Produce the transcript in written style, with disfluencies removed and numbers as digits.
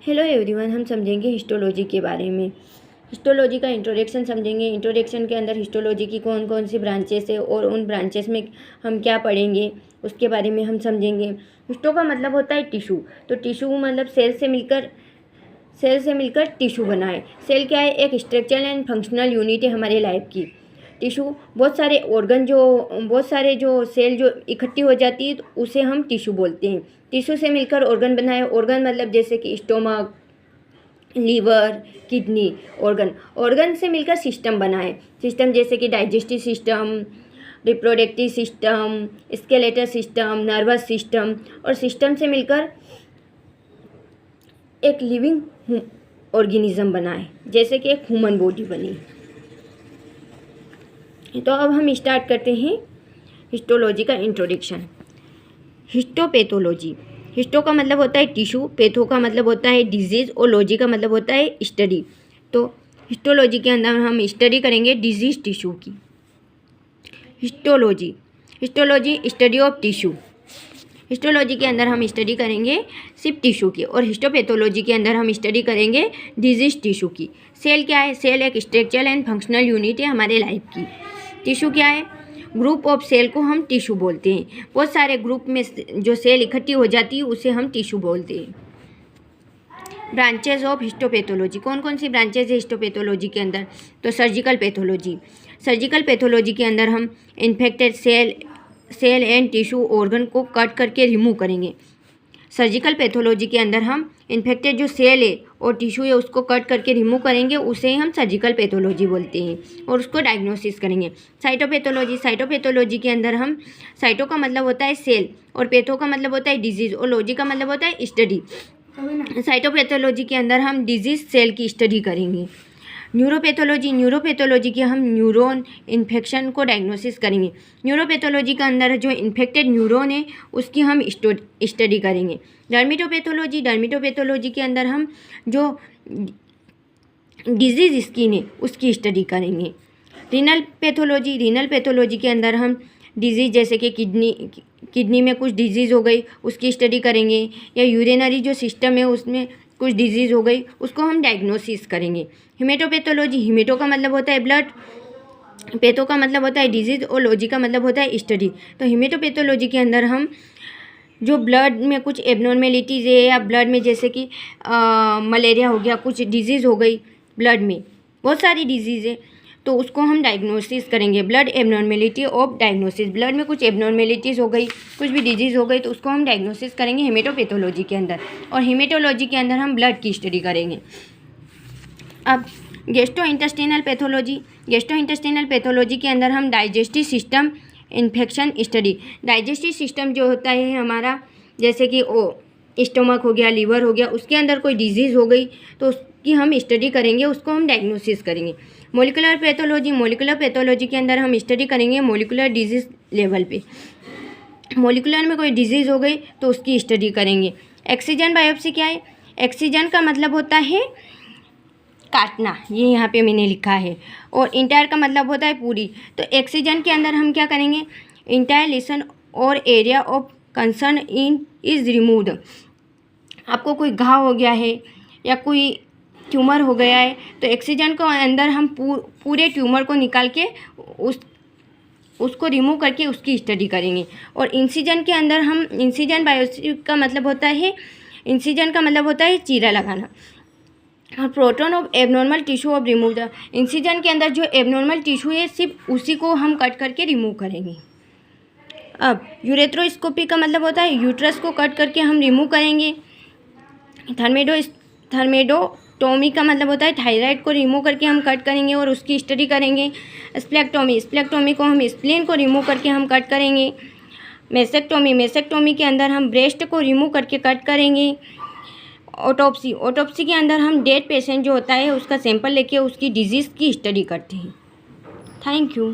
Hello everyone, हम समझेंगे histology के बारे में। हिस्टोलॉजी का इंट्रोडक्शन समझेंगे। इंट्रोडक्शन के अंदर हिस्टोलॉजी की कौन कौन सी ब्रांचेस है और उन ब्रांचेस में हम क्या पढ़ेंगे उसके बारे में हम समझेंगे। हिस्टो का मतलब होता है टिश्यू। तो टिश्यू मतलब सेल से मिलकर टिश्यू बना है। सेल क्या है? एक स्ट्रक्चरल एंड फंक्शनल यूनिट है हमारे लाइफ की। टिश्यू बहुत सारे जो सेल जो इकट्ठी हो जाती है तो उसे हम टिश्यू बोलते हैं। टिश्यू से मिलकर ऑर्गन बना है। ऑर्गन मतलब जैसे कि स्टोमक, लीवर, किडनी। ऑर्गन से मिलकर सिस्टम बना है। सिस्टम जैसे कि digestive system, reproductive system, skeletal system, nervous system. और सिस्टम से मिलकर एक लिविंग ऑर्गेनिज्म बना है, जैसे कि एक ह्यूमन बॉडी बनी। तो अब हम स्टार्ट करते हैं हिस्टोलॉजी का इंट्रोडक्शन। हिस्टोपैथोलॉजी। हिस्टो का मतलब होता है टिश्यू, पैथो का मतलब होता है डिजीज़ और लॉजी का मतलब होता है स्टडी। तो हिस्टोलॉजी के अंदर हम स्टडी करेंगे डिजीज टिश्यू की। Histology study of tissue. Histology के अंदर हम स्टडी करेंगे सिर्फ टिश्यू की, और हिस्टोपैथोलॉजी के अंदर हम स्टडी करेंगे डिजीज टिश्यू की। सेल क्या है? सेल एक स्ट्रक्चरल एंड फंक्शनल यूनिट है हमारे लाइफ की। टिश्यू क्या है? ग्रुप ऑफ सेल को हम टिश्यू बोलते हैं। बहुत सारे ग्रुप में जो सेल इकट्ठी हो जाती है उसे हम टिश्यू बोलते हैं। Branches of histopathology. कौन कौन सी ब्रांचेज है हिस्टोपैथोलॉजी के अंदर? तो सर्जिकल पैथोलॉजी के अंदर हम infected cell and tissue organ को कट करके रिमूव करेंगे। सर्जिकल पैथोलॉजी के अंदर हम इन्फेक्टेड जो सेल है और टिश्यू है उसको कट करके रिमूव करेंगे, उसे हम सर्जिकल पैथोलॉजी बोलते हैं और उसको डायग्नोसिस करेंगे। साइटोपैथोलॉजी के अंदर हम साइटो का मतलब होता है सेल और पैथो का मतलब होता है डिजीज़ और लॉजी का मतलब होता है स्टडी। साइटोपैथोलॉजी के अंदर हम डिजीज सेल की स्टडी करेंगे। न्यूरोपैथोलॉजी के हम न्यूरॉन इन्फेक्शन को डायग्नोसिस करेंगे। न्यूरोपैथोलॉजी के अंदर जो इन्फेक्टेड न्यूरॉन है उसकी हम स्टडी करेंगे। डर्मिटोपैथोलॉजी के अंदर हम जो डिजीज स्किन है उसकी स्टडी करेंगे। रीनल पैथोलॉजी के अंदर हम डिजीज़ जैसे कि किडनी में कुछ डिजीज़ हो गई उसकी स्टडी करेंगे, या यूरिनरी जो सिस्टम है उसमें कुछ डिजीज़ हो गई उसको हम डायग्नोसिस करेंगे। हिमेटोपैथोलॉजी। हिमेटो का मतलब होता है ब्लड, पैथो का मतलब होता है डिजीज़ और लॉजी का मतलब होता है स्टडी। तो हिमेटोपैथोलॉजी के अंदर हम जो ब्लड में कुछ एबनॉर्मेलिटीज़ है या ब्लड में जैसे कि मलेरिया हो गया, कुछ डिजीज़ हो गई ब्लड में, बहुत सारी डिजीज़ है तो उसको हम डायग्नोसिस करेंगे। Blood abnormality of diagnosis. Blood में कुछ एबनॉर्मेलिटीज़ हो गई, कुछ भी डिजीज़ हो गई तो उसको हम डायग्नोसिस करेंगे हेमेटोपैथोलॉजी के अंदर। और हेमेटोलॉजी के अंदर हम ब्लड की स्टडी करेंगे। अब गैस्ट्रोइंटेस्टाइनल पैथोलॉजी के अंदर हम digestive system infection study. Digestive system जो होता है हमारा, जैसे कि स्टोमक हो गया, लीवर हो गया, उसके अंदर कोई डिजीज़ हो गई तो उसकी हम स्टडी करेंगे, उसको हम डायग्नोसिस करेंगे। मोलिकुलर पैथोलॉजी के अंदर हम स्टडी करेंगे मोलिकुलर डिजीज़ लेवल पे। मोलिकुलर में कोई डिजीज़ हो गई तो उसकी स्टडी करेंगे। एक्सीजन बायोप्सी क्या है? एक्सीजन का मतलब होता है काटना, ये यहाँ पे मैंने लिखा है, और इंटायर का मतलब होता है पूरी। तो एक्सीजन के अंदर हम क्या करेंगे? इंटायर लेसन और area of concern is removed. आपको कोई घाव हो गया है या कोई ट्यूमर हो गया है तो एक्सीजन को अंदर हम पूरे ट्यूमर को निकाल के उसको रिमूव करके उसकी स्टडी करेंगे। और इंसिजन के अंदर हम इंसिजन बायोप्सी का मतलब होता है चीरा लगाना। और proton of abnormal tissue of remove the. Incision के अंदर जो एबनॉर्मल टिश्यू है सिर्फ उसी को हम कट करके रिमूव करेंगे। अब यूरेथ्रोस्कोपी का मतलब होता है यूट्रस को कट करके हम रिमूव करेंगे। थर्मेडोटोमी का मतलब होता है थायराइड को रिमूव करके हम कट करेंगे और उसकी स्टडी करेंगे। स्प्लेक्टोमी को हम स्प्लीन को रिमूव करके हम कट करेंगे। मेसेक्टोमी के अंदर हम ब्रेस्ट को रिमूव करके कट करेंगे। ऑटोप्सी के अंदर हम डेड पेशेंट जो होता है उसका सैंपल लेके उसकी डिजीज़ की स्टडी करते हैं। Thank you.